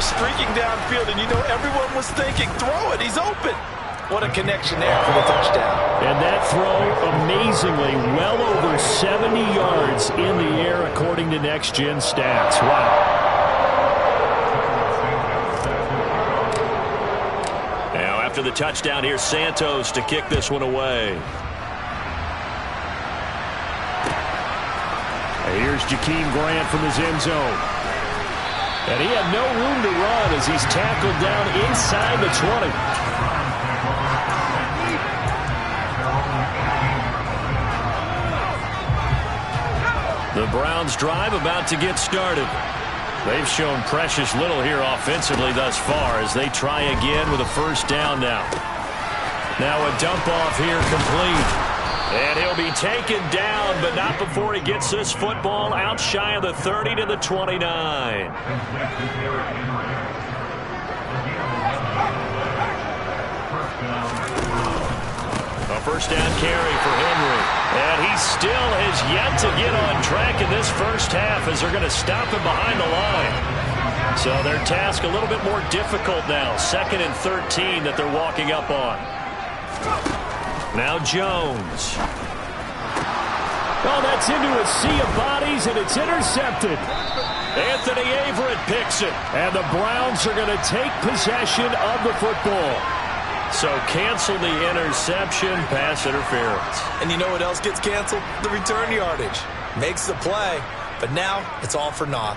Streaking downfield, and you know everyone was thinking, throw it, he's open. What a connection there for the touchdown. And that throw, amazingly, well over 70 yards in the air, according to Next Gen Stats. Wow. Now, after the touchdown, here's Santos to kick this one away. Here's Jakeem Grant from his end zone. And he had no room to run as he's tackled down inside the 20. The Browns drive about to get started. They've shown precious little here offensively thus far as they try again with a first down now. Now a dump off here complete. And he'll be taken down, but not before he gets this football out shy of the 30 to the 29. A first down carry for Henry. And he still has yet to get on track in this first half as they're going to stop him behind the line. So their task a little bit more difficult now. 2nd and 13 that they're walking up on. Now Jones. Oh, that's into a sea of bodies, and it's intercepted. Anthony Averett picks it. And the Browns are going to take possession of the football. So cancel the interception, pass interference. And you know what else gets canceled? The return yardage. Makes the play, but now it's all for naught.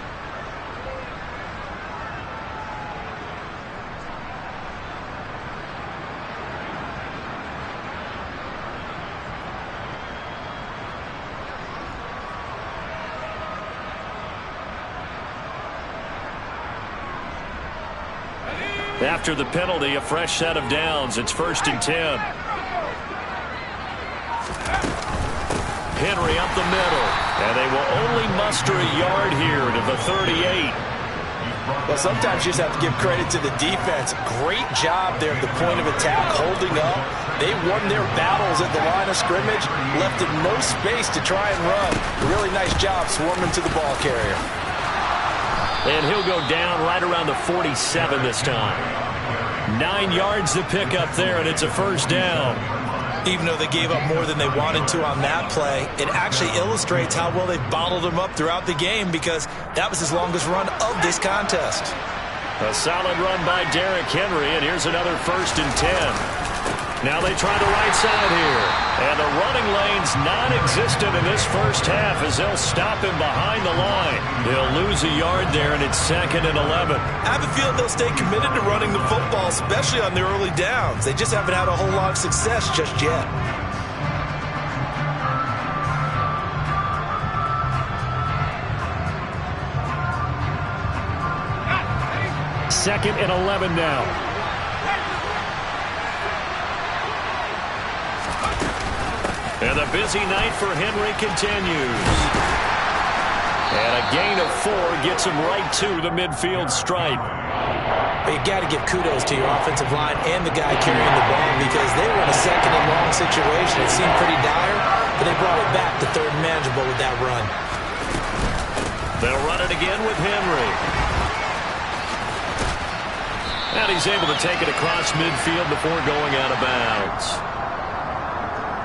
After the penalty, a fresh set of downs. It's 1st and 10. Henry up the middle. And they will only muster a yard here to the 38. Well, sometimes you just have to give credit to the defense. Great job there at the point of attack, holding up. They won their battles at the line of scrimmage, left them no space to try and run. A really nice job swarming to the ball carrier. And he'll go down right around the 47 this time. 9 yards to pick up there, and it's a first down. Even though they gave up more than they wanted to on that play, it actually illustrates how well they've bottled him up throughout the game because that was his longest run of this contest. A solid run by Derrick Henry, and here's another 1st and 10. Now they try the right side here. And the running lane's non-existent in this first half as they'll stop him behind the line. He'll lose a yard there, and it's 2nd and 11. I have a feeling they'll stay committed to running the football, especially on their early downs. They just haven't had a whole lot of success just yet. Second and 11 now. And the busy night for Henry continues. And a gain of 4 gets him right to the midfield stripe. But you got to give kudos to your offensive line and the guy carrying the ball because they were in a 2nd and long situation. It seemed pretty dire, but they brought it back to 3rd and manageable with that run. They'll run it again with Henry. And he's able to take it across midfield before going out of bounds.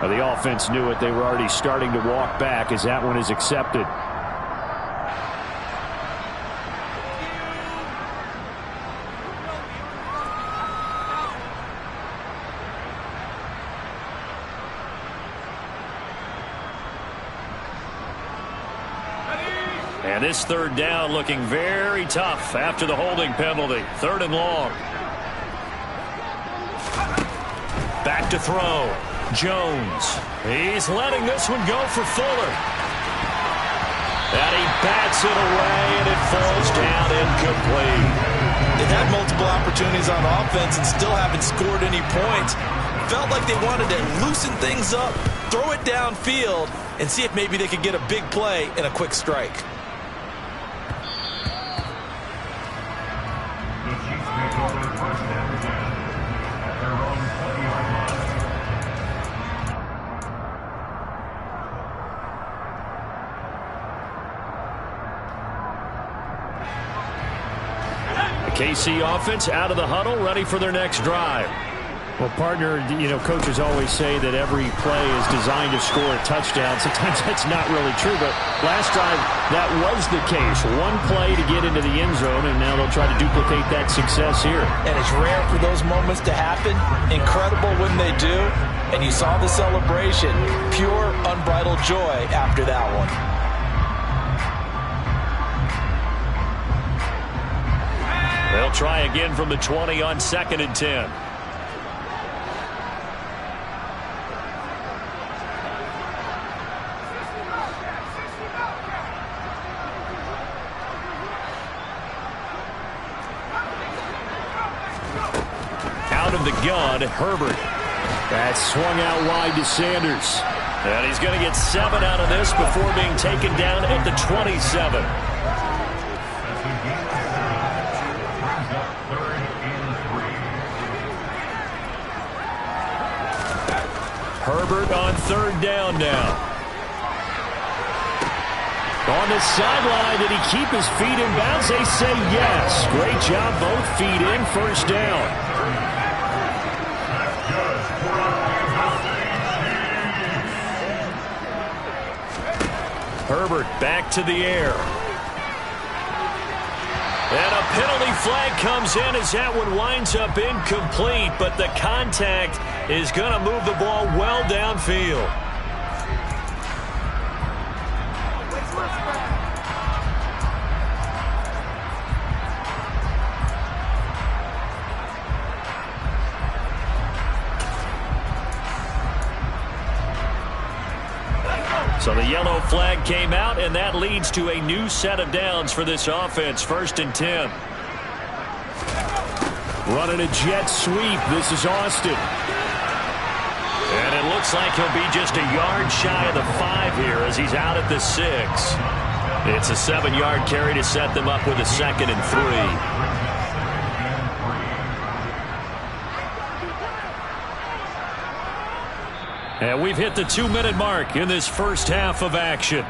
The offense knew it. They were already starting to walk back as that one is accepted. And this 3rd down looking very tough after the holding penalty. 3rd and long. Back to throw. Jones. He's letting this one go for Fuller. And he bats it away, and it falls down incomplete. They've had multiple opportunities on offense and still haven't scored any points. Felt like they wanted to loosen things up, throw it downfield, and see if maybe they could get a big play and a quick strike. KC offense out of the huddle, ready for their next drive. Well, partner, coaches always say that every play is designed to score a touchdown. Sometimes that's not really true, but last drive, that was the case. One play to get into the end zone, and now they'll try to duplicate that success here. And it's rare for those moments to happen. Incredible when they do. And you saw the celebration. Pure, unbridled joy after that one. They'll try again from the 20 on 2nd and 10. Out of the gun, Herbert. That swung out wide to Sanders. And he's going to get 7 out of this before being taken down at the 27. Herbert on 3rd down now. On the sideline, did he keep his feet in bounds? They say yes. Great job, both feet in, 1st down. Herbert back to the air. And a penalty flag comes in as that one winds up incomplete, but the contact is going to move the ball well downfield. So the yellow flag came out, and that leads to a new set of downs for this offense. 1st and 10. Running a jet sweep. This is Austin. And it looks like he'll be just a yard shy of the 5 here as he's out at the 6. It's a 7-yard carry to set them up with a 2nd and 3. And we've hit the 2-minute mark in this first half of action.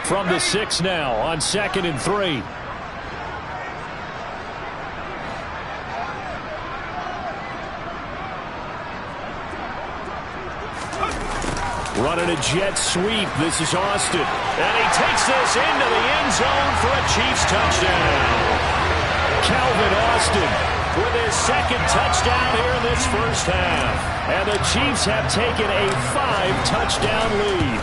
From the 6 now on 2nd and 3. Running a jet sweep. This is Austin. And he takes this into the end zone for a Chiefs touchdown. Calvin Austin with his 2nd touchdown here in this first half. And the Chiefs have taken a 5-touchdown lead.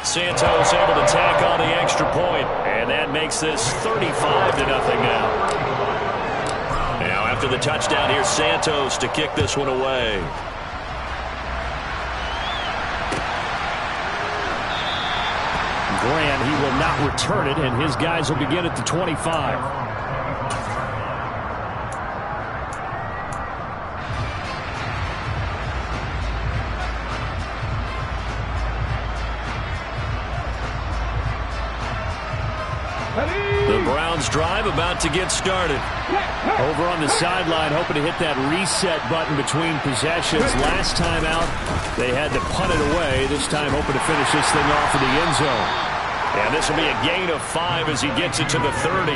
Santos able to tack on the extra point, and that makes this 35-0 now. Now after the touchdown, here's Santos to kick this one away. Grant, he will not return it, and his guys will begin at the 25. The Browns drive about to get started. Over on the sideline, hoping to hit that reset button between possessions. Last time out, they had to punt it away. This time, hoping to finish this thing off in the end zone. And this will be a gain of 5 as he gets it to the 30.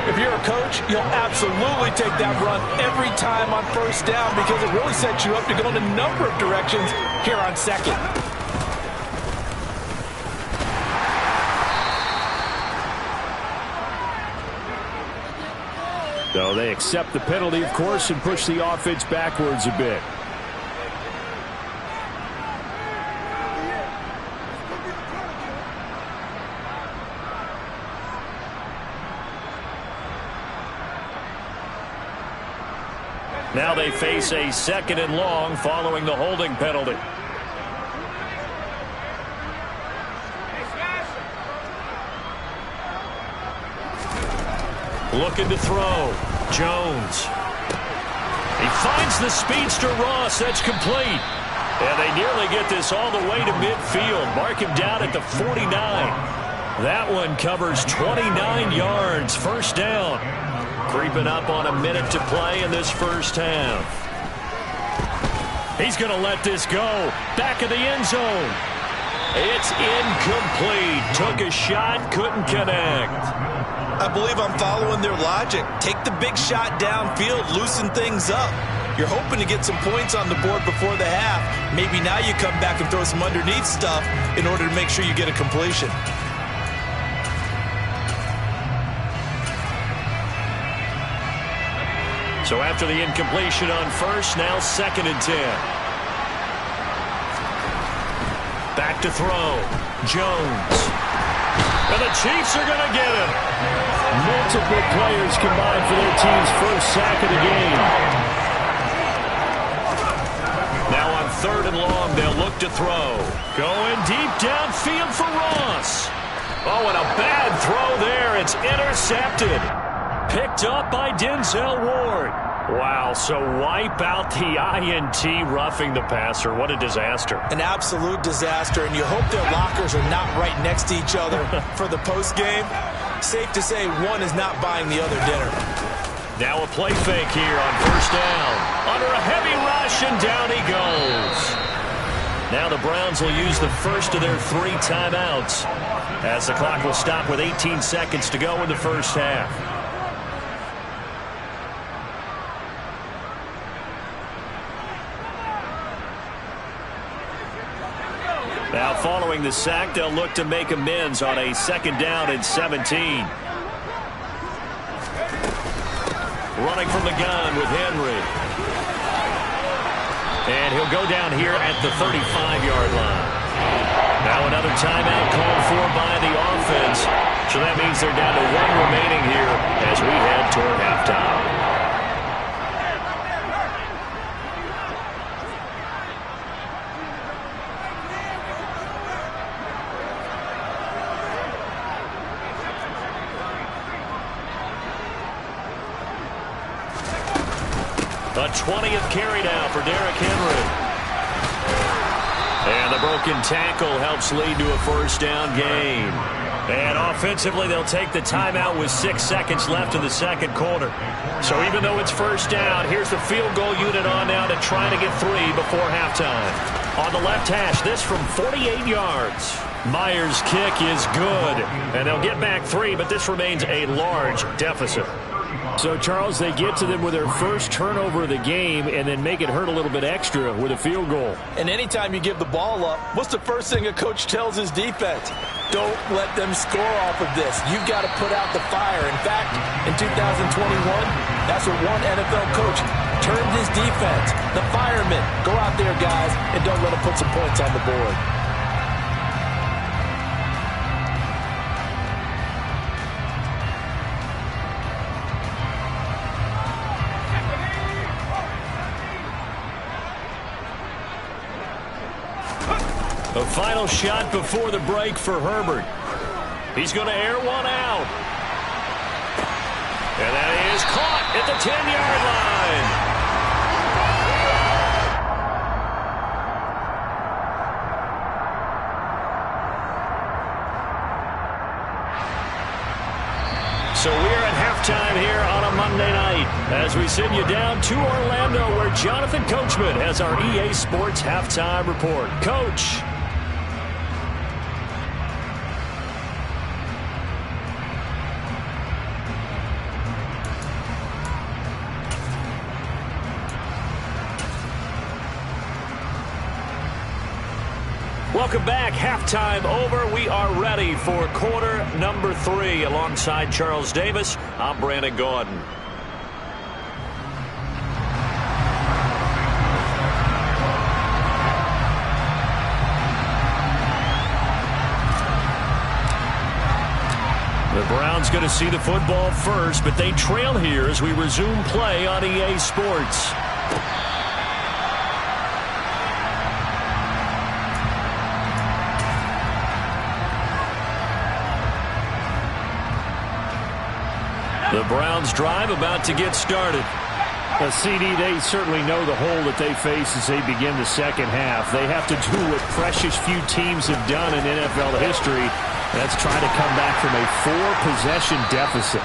If you're a coach, you'll absolutely take that run every time on 1st down because it really sets you up to go in a number of directions here on 2nd. So they accept the penalty, of course, and push the offense backwards a bit. Now they face a 2nd and long following the holding penalty. Looking to throw. Jones. He finds the speedster Ross. That's complete. And they nearly get this all the way to midfield. Mark him down at the 49. That one covers 29 yards. First down. Creeping up on a minute to play in this first half. He's going to let this go. Back of the end zone. It's incomplete. Took a shot, couldn't connect. I believe I'm following their logic. Take the big shot downfield, loosen things up. You're hoping to get some points on the board before the half. Maybe now you come back and throw some underneath stuff in order to make sure you get a completion. So after the incompletion on first, now 2nd and 10. Back to throw. Jones. And the Chiefs are going to get him. Multiple players combined for their team's first sack of the game. Now on 3rd and long, they'll look to throw. Going deep downfield for Ross. Oh, and a bad throw there. It's intercepted. Picked up by Denzel Ward. Wow, so wipe out the INT, roughing the passer. What a disaster. An absolute disaster, and you hope their lockers are not right next to each other for the postgame. Safe to say one is not buying the other dinner. Now a play fake here on first down. Under a heavy rush, and down he goes. Now the Browns will use the first of their 3 timeouts as the clock will stop with 18 seconds to go in the first half. Now following the sack, they'll look to make amends on a 2nd down and 17. Running from the gun with Henry. And he'll go down here at the 35-yard line. Now another timeout called for by the offense. So that means they're down to 1 remaining here as we head toward halftime. A 20th carry now for Derrick Henry. And the broken tackle helps lead to a first down gain. And offensively, they'll take the timeout with 6 seconds left in the second quarter. So even though it's first down, here's the field goal unit on now to try to get 3 before halftime. On the left hash, this from 48 yards. Myers' kick is good. And they'll get back 3, but this remains a large deficit. So, Charles, they get to them with their first turnover of the game and then make it hurt a little bit extra with a field goal. And anytime you give the ball up, what's the first thing a coach tells his defense? Don't let them score off of this. You've got to put out the fire. In fact, in 2021, that's what one NFL coach termed his defense. The firemen. Go out there, guys, and don't let them put some points on the board. A final shot before the break for Herbert. He's going to air one out. And that is caught at the 10-yard line. So we're at halftime here on a Monday night as we send you down to Orlando where Jonathan Coachman has our EA Sports Halftime Report. Coach. Welcome back. Halftime over. We are ready for quarter number 3. Alongside Charles Davis, I'm Brandon Gaudin. The Browns going to see the football first, but they trail here as we resume play on EA Sports. The Browns drive about to get started. CD, they certainly know the hole that they face as they begin the second half. They have to do what precious few teams have done in NFL history, That's trying to come back from a 4-possession deficit.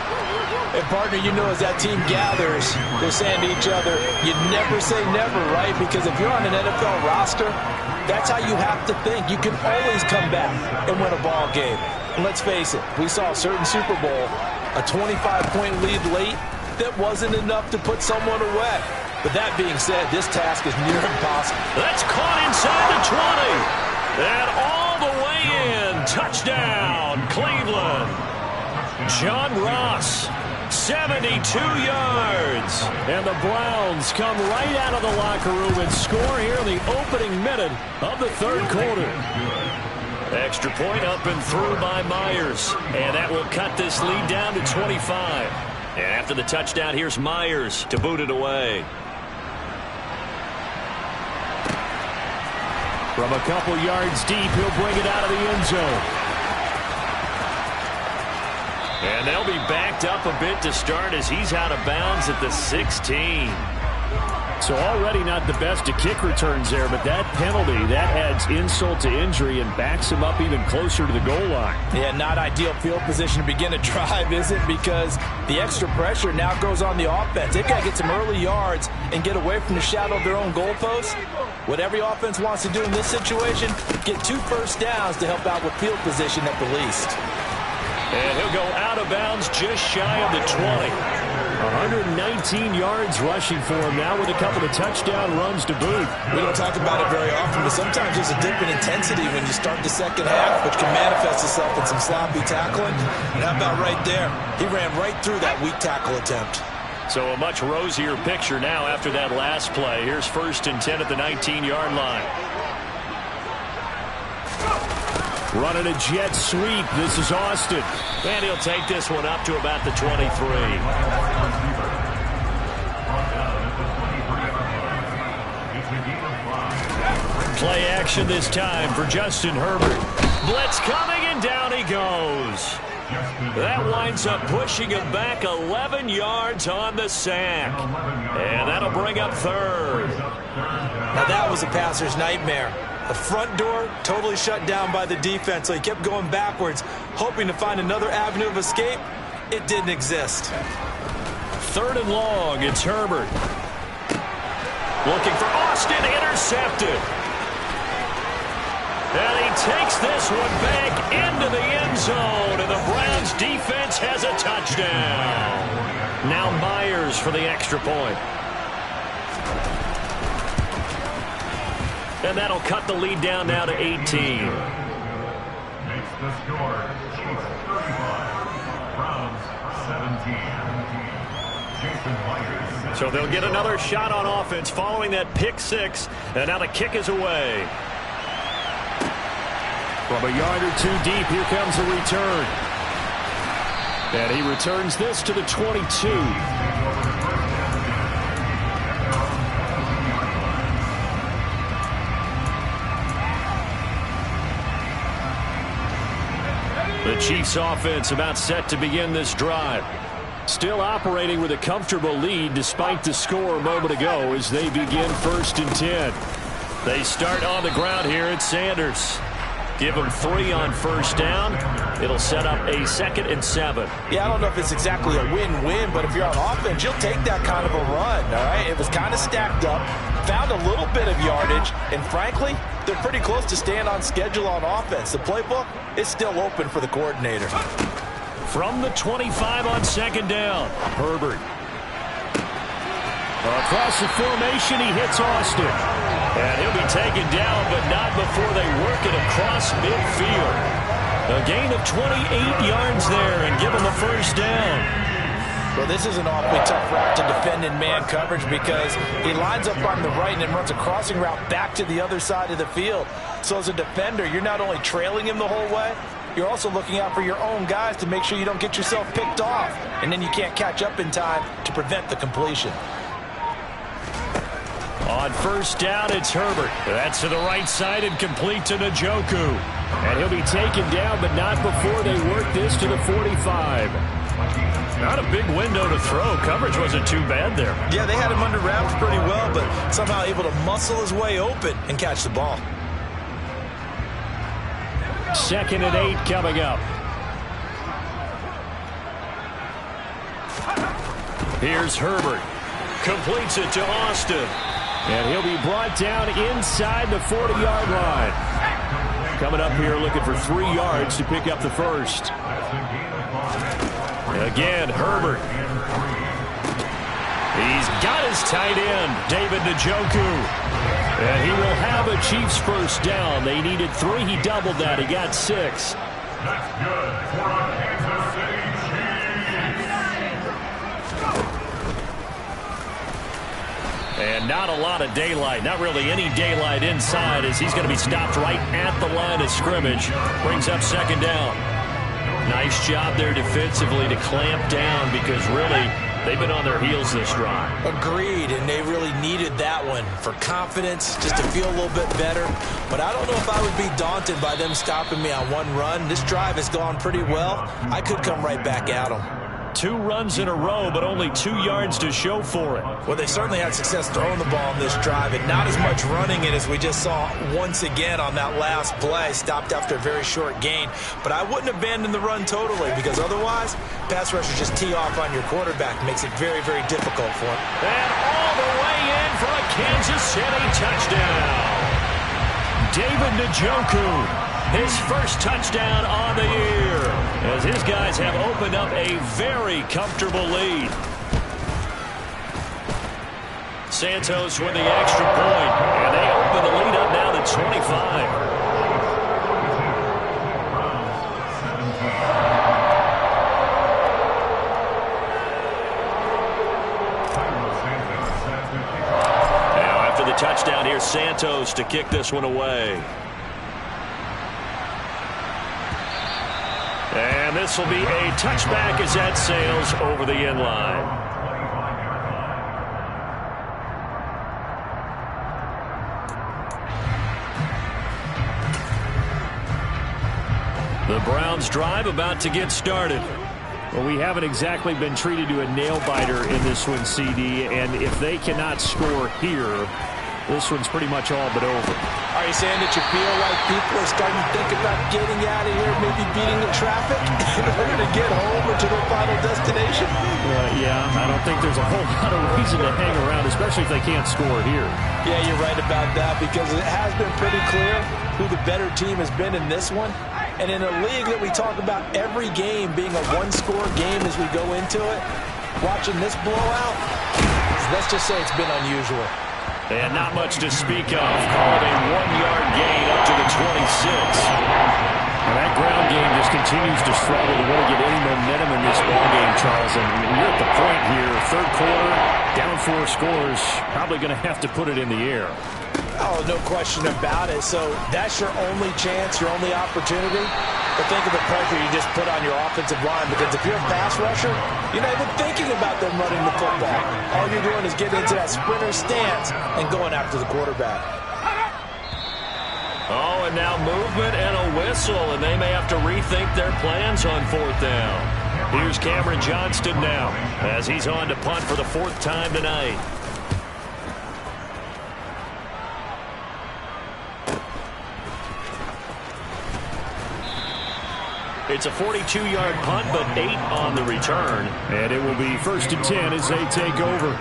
And, partner, you know, as that team gathers, they're saying to each other, you never say never, right? Because if you're on an NFL roster, that's how you have to think. You can always come back and win a ball game. And let's face it, we saw a certain Super Bowl, a 25-point lead late, that wasn't enough to put someone away. But that being said, this task is near impossible. That's caught inside the 20. And all the way in. Touchdown, Cleveland. John Ross. 72 yards. And the Browns come right out of the locker room and score here in the opening minute of the third quarter. Extra point up and through by Myers. And that will cut this lead down to 25. And after the touchdown, here's Myers to boot it away. From a couple yards deep, he'll bring it out of the end zone. And they'll be backed up a bit to start as he's out of bounds at the 16. So already not the best of kick returns there, but that penalty, that adds insult to injury and backs him up even closer to the goal line. Yeah, not ideal field position to begin a drive, is it? Because the extra pressure now goes on the offense. They've got to get some early yards and get away from the shadow of their own goalposts. What every offense wants to do in this situation, get 2 first downs to help out with field position at the least. And he'll go out of bounds just shy of the 20. 119 yards rushing for him now with a couple of touchdown runs to boot. We don't talk about it very often, but sometimes there's a dip in intensity when you start the second half, which can manifest itself in some sloppy tackling. And how about right there? He ran right through that weak tackle attempt. So a much rosier picture now after that last play. Here's 1st and 10 at the 19-yard line. Running a jet sweep. This is Austin. And he'll take this one up to about the 23. Play action this time for Justin Herbert. Blitz coming, and down he goes. That winds up pushing him back 11 yards on the sack. And that'll bring up 3rd. Now that was a passer's nightmare. The front door totally shut down by the defense, so he kept going backwards, hoping to find another avenue of escape. It didn't exist. 3rd and long, it's Herbert. Looking for Austin, intercepted. And he takes this one back into the end zone, and the Browns defense has a touchdown. Now Myers for the extra point. And that'll cut the lead down now to 18. Makes the score, Chiefs 35, Browns 17. Jason Myers. So they'll get another shot on offense following that pick 6, and now the kick is away. From a yard or 2 deep, here comes a return. And he returns this to the 22. The Chiefs offense about set to begin this drive. Still operating with a comfortable lead despite the score a moment ago as they begin 1st and 10. They start on the ground here at Sanders. Give them 3 on 1st down. It'll set up a 2nd and 7. Yeah, I don't know if it's exactly a win-win, but if you're on offense, you'll take that kind of a run, all right? It was kind of stacked up, found a little bit of yardage, and frankly, they're pretty close to staying on schedule on offense. The playbook is still open for the coordinator. From the 25 on 2nd down, Herbert. Across the formation, he hits Austin. And he'll be taken down, but not before they work it across midfield. A gain of 28 yards there and give him a 1st down. Well, this is an awfully tough route to defend in man coverage because he lines up on the right and then runs a crossing route back to the other side of the field. So as a defender, you're not only trailing him the whole way, you're also looking out for your own guys to make sure you don't get yourself picked off. And then you can't catch up in time to prevent the completion. On 1st down, it's Herbert. That's to the right side and complete to Njoku. And he'll be taken down, but not before they work this to the 45. Not a big window to throw. Coverage wasn't too bad there. Yeah, they had him under wraps pretty well, but somehow able to muscle his way open and catch the ball. 2nd and 8 coming up. Here's Herbert. Completes it to Austin. And he'll be brought down inside the 40-yard line. Coming up here looking for 3 yards to pick up the first. Again, Herbert. He's got his tight end, David Njoku. And he will have a Chiefs first down. They needed 3. He doubled that. He got 6. That's good for a Kansas City Chiefs. And not a lot of daylight. Not really any daylight inside as he's going to be stopped right at the line of scrimmage. Brings up 2nd down. Nice job there defensively to clamp down because really they've been on their heels this drive. Agreed, and they really needed that one for confidence, just to feel a little bit better. But I don't know if I would be daunted by them stopping me on one run. This drive has gone pretty well. I could come right back at them. 2 runs in a row, but only 2 yards to show for it. Well, they certainly had success throwing the ball in this drive, and not as much running it as we just saw once again on that last play. Stopped after a very short gain. But I wouldn't abandon the run totally, because otherwise, pass rushers just tee off on your quarterback. Makes it very, very difficult for him. And all the way in for a Kansas City touchdown. David Njoku, his first touchdown on the year, as his guys have opened up a very comfortable lead. Santos with the extra point, and they open the lead up now to 25. Now after the touchdown, here's Santos to kick this one away. And this will be a touchback as that sails over the end line. The Browns drive about to get started. Well, we haven't exactly been treated to a nail-biter in this one, CD, and if they cannot score here, this one's pretty much all but over. Are you saying that you feel like people are starting to think about getting out of here, maybe beating the traffic in order to get home or to their final destination? Yeah, I don't think there's a whole lot of reason to hang around, especially if they can't score here. Yeah, you're right about that, because it has been pretty clear who the better team has been in this one. And in a league that we talk about every game being a one-score game as we go into it, watching this blowout, let's just say it's been unusual. And not much to speak of. Call it a 1-yard gain up to the 26. And that ground game just continues to struggle to really get any momentum in this ballgame, Charles. And we're at the point here, 3rd quarter, down 4 scores, probably going to have to put it in the air. Oh, no question about it. So that's your only chance, your only opportunity. But think of the pressure you just put on your offensive line, because if you're a pass rusher, you're not even thinking about them running the football. All you're doing is getting into that sprinter stance and going after the quarterback. Oh, and now movement and a whistle, and they may have to rethink their plans on 4th down. Here's Cameron Johnston now, as he's on to punt for the 4th time tonight. It's a 42-yard punt, but 8 on the return. And it will be 1st and 10 as they take over.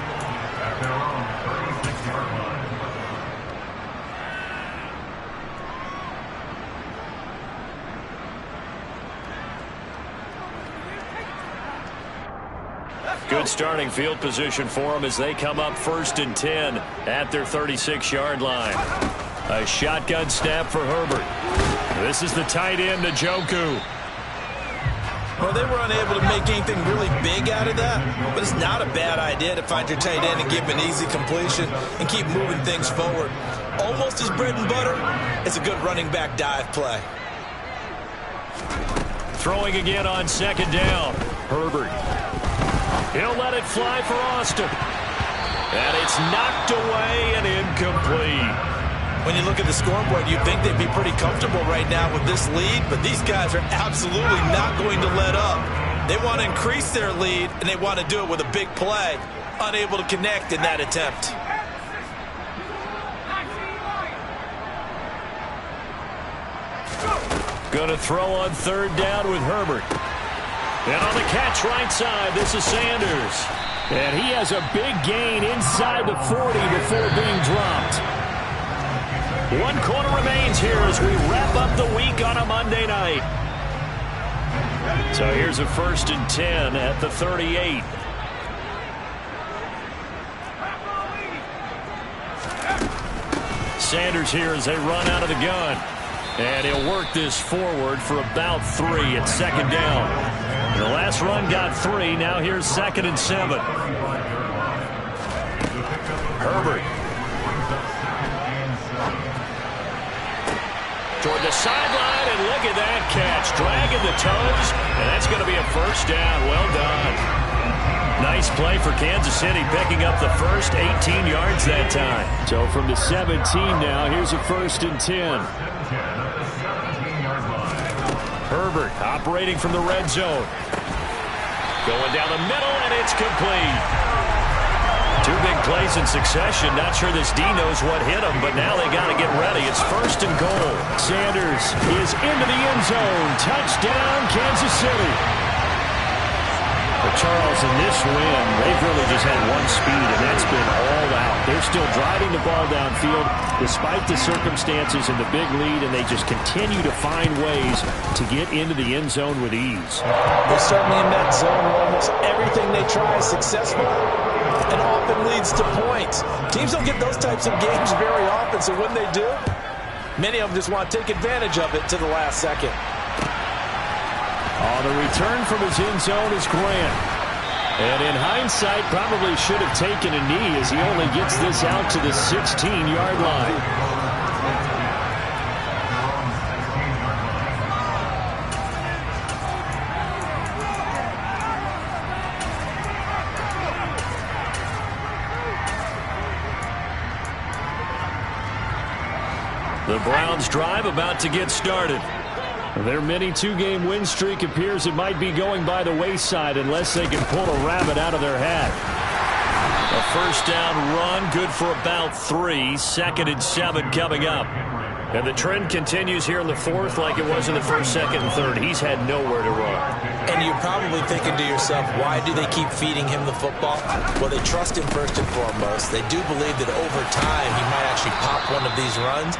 Good starting field position for them as they come up 1st and 10 at their 36-yard line. A shotgun snap for Herbert. This is the tight end, Njoku. Well, they were unable to make anything really big out of that, but it's not a bad idea to find your tight end and give him an easy completion and keep moving things forward. Almost his bread and butter. It's a good running back dive play. Throwing again on 2nd down. Herbert. He'll let it fly for Austin. And it's knocked away and incomplete. When you look at the scoreboard, you'd think they'd be pretty comfortable right now with this lead, but these guys are absolutely not going to let up. They want to increase their lead, and they want to do it with a big play. Unable to connect in that attempt. Going to throw on third down with Herbert. And on the catch right side, this is Sanders. And he has a big gain inside the 40 before being dropped. 1 quarter remains here as we wrap up the week on a Monday night. So here's a 1st and 10 at the 38. Sanders here as they run out of the gun. And he'll work this forward for about 3 at 2nd down. And the last run got 3. Now here's 2nd and 7. Herbert. Toward the sideline, and look at that catch. Dragging the toes, and that's going to be a 1st down. Well done. Nice play for Kansas City, picking up the first 18 yards that time. So from the 17 now, here's a 1st and 10. Herbert operating from the red zone. Going down the middle, and it's complete. 2 big plays in succession. Not sure this D knows what hit him, but now they got to get ready. It's 1st and goal. Sanders is into the end zone. Touchdown, Kansas City. But Charles, in this win, they've really just had one speed, and that's been all out. They're still driving the ball downfield despite the circumstances and the big lead, and they just continue to find ways to get into the end zone with ease. They're certainly in that zone where almost everything they try is successful and often leads to points. Teams don't get those types of games very often, so when they do, many of them just want to take advantage of it to the last second. On the return from his end zone is Grant. And in hindsight, probably should have taken a knee as he only gets this out to the 16-yard line. The Browns drive about to get started. Their mini 2-game win streak appears it might be going by the wayside unless they can pull a rabbit out of their hat. A 1st down run, good for about 3. 2nd and 7 coming up. And the trend continues here in the 4th like it was in the 1st, 2nd, and 3rd. He's had nowhere to run. And you're probably thinking to yourself, why do they keep feeding him the football? Well, they trust him first and foremost. They do believe that over time he might actually pop one of these runs.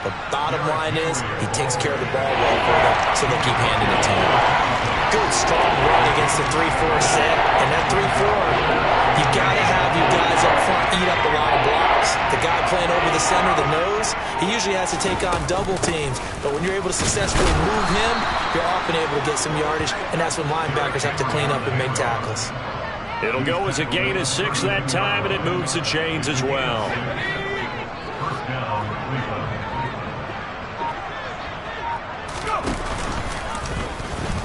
The bottom line is he takes care of the ball well for them, so they keep handing it to him. Good, strong run against the 3-4 set. And that 3-4, you got to have your guys up front eat up a lot of blocks. The guy playing over the center, the nose, he usually has to take on double teams. But when you're able to successfully move him, you're often able to get some yardage, and that's when linebackers have to clean up and make tackles. It'll go as a gain of 6 that time, and it moves the chains as well.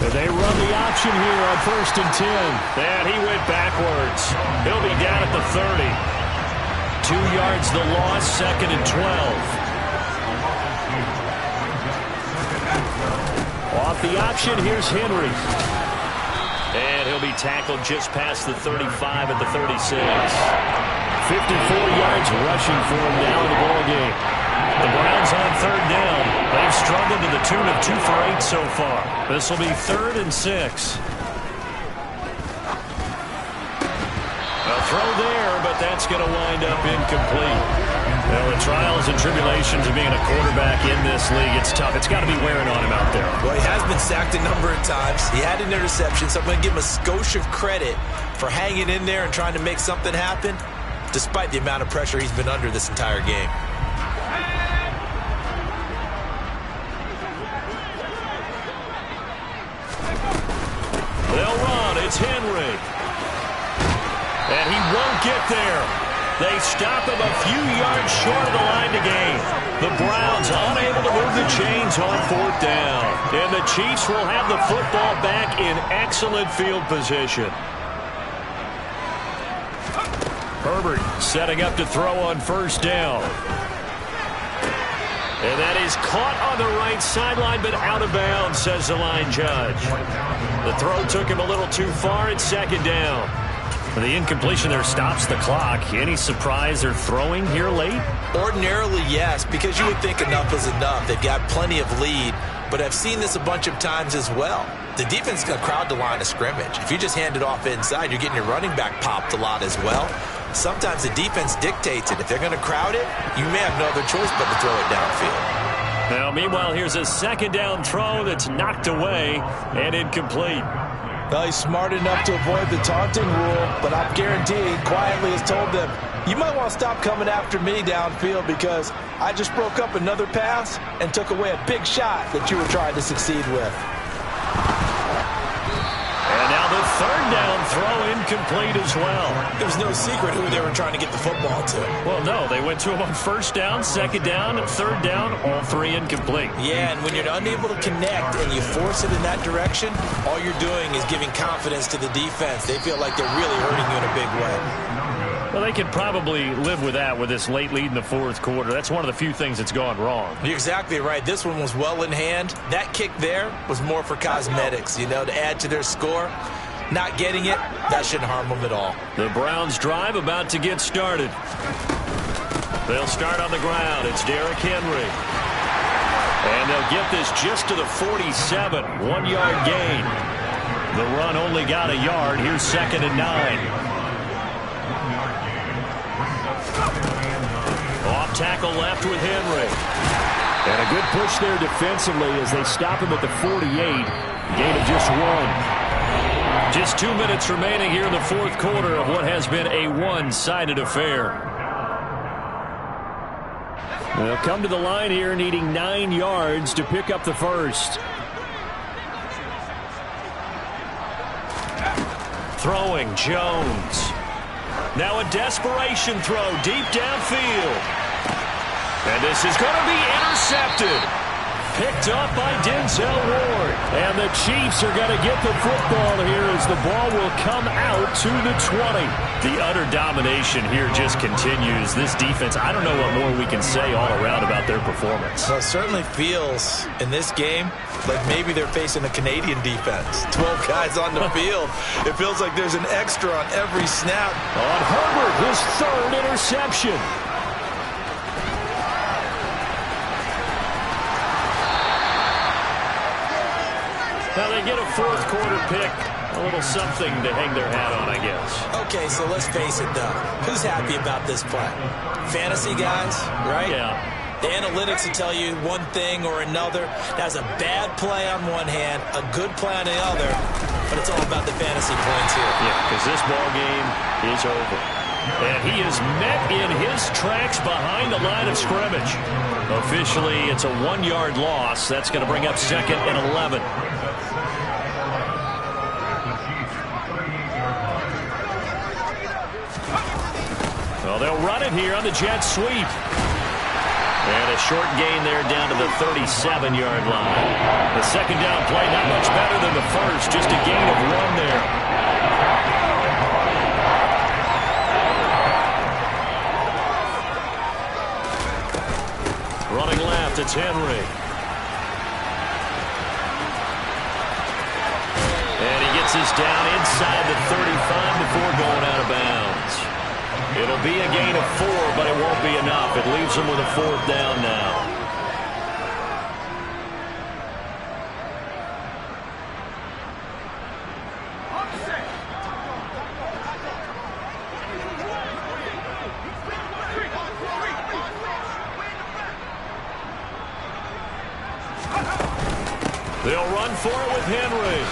And they run the option here on 1st and 10. And he went backwards. He'll be down at the 30. 2 yards the loss, 2nd and 12. Off the option, here's Henry. And he'll be tackled just past the 35 at the 36. 54 yards rushing for him now in the ball game. The Browns on 3rd down. They've struggled to the tune of 2 for 8 so far. This will be 3rd and 6. A throw there, but that's going to wind up incomplete. Well, the trials and tribulations of being a quarterback in this league, it's tough. It's got to be wearing on him out there. Well, he has been sacked a number of times. He had an interception, so I'm going to give him a skosh of credit for hanging in there and trying to make something happen, despite the amount of pressure he's been under this entire game. They'll run. It's Henry. And he won't get there. They stop him a few yards short of the line to gain. The Browns unable to move the chains on 4th down. And the Chiefs will have the football back in excellent field position. Herbert setting up to throw on 1st down. And that is caught on the right sideline, but out of bounds, says the line judge. The throw took him a little too far at 2nd down. The incompletion there stops the clock. Any surprise they're throwing here late? Ordinarily, yes, because you would think enough is enough. They've got plenty of lead. but I've seen this a bunch of times as well. The defense is going to crowd the line of scrimmage. If you just hand it off inside, you're getting your running back popped a lot as well. Sometimes the defense dictates it. If they're going to crowd it, you may have no other choice but to throw it downfield. Now, meanwhile, here's a second down throw that's knocked away and incomplete. Well, he's smart enough to avoid the taunting rule, but I'm guaranteeing he quietly has told them, you might want to stop coming after me downfield because I just broke up another pass and took away a big shot that you were trying to succeed with. And now the third down throw incomplete as well. It was no secret who they were trying to get the football to. Well, no, they went to him on first down, second down, and third down, all three incomplete. Yeah, and when you're unable to connect and you force it in that direction, all you're doing is giving confidence to the defense. They feel like they're really hurting you in a big way. Well, they could probably live with that with this late lead in the fourth quarter. That's one of the few things that's gone wrong. You're exactly right. This one was well in hand. That kick there was more for cosmetics, you know, to add to their score. Not getting it, that shouldn't harm them at all. The Browns drive about to get started. They'll start on the ground. It's Derrick Henry. And they'll get this just to the 47. 1-yard gain. The run only got a yard. Here's 2nd and 9. Off tackle left with Henry. And a good push there defensively as they stop him at the 48. Gain of just 1. Just 2 minutes remaining here in the fourth quarter of what has been a one-sided affair. They'll come to the line here needing 9 yards to pick up the first. Throwing Jones. Now a desperation throw deep downfield. And this is going to be intercepted. Picked up by Denzel Ward. And the Chiefs are going to get the football here as the ball will come out to the 20. The utter domination here just continues. This defense, I don't know what more we can say all around about their performance. Well, it certainly feels in this game like maybe they're facing a Canadian defense. 12 guys on the field. It feels like there's an extra on every snap. On Herbert, his third interception. Now they get a fourth quarter pick. A little something to hang their hat on, I guess. Okay, so let's face it, though. Who's happy about this play? Fantasy guys, right? Yeah. The analytics will tell you one thing or another. That's a bad play on one hand, a good play on the other, but it's all about the fantasy points here. Yeah, because this ball game is over. And he is met in his tracks behind the line of scrimmage. Officially, it's a 1-yard loss. That's going to bring up 2nd and 11. Well, they'll run it here on the jet sweep. And a short gain there down to the 37-yard line. The second down play not much better than the first, just a gain of 1 there. Running left, it's Henry. And he gets this down inside the 35 before going out of bounds. It'll be a gain of 4, but it won't be enough. It leaves him with a 4th down now. They'll run for it with Henry.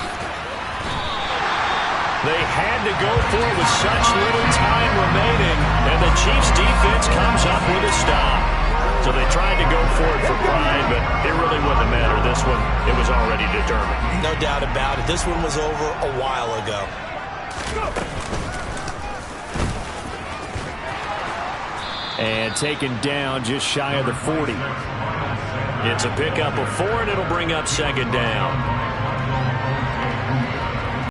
They had to go for it with such little time remaining, and the Chiefs' defense comes up with a stop. So they tried to go for it for pride, but it really wouldn't have mattered. This one, it was already determined. No doubt about it. This one was over a while ago. And taken down just shy of the 40. It's a pickup of 4, and it'll bring up 2nd down.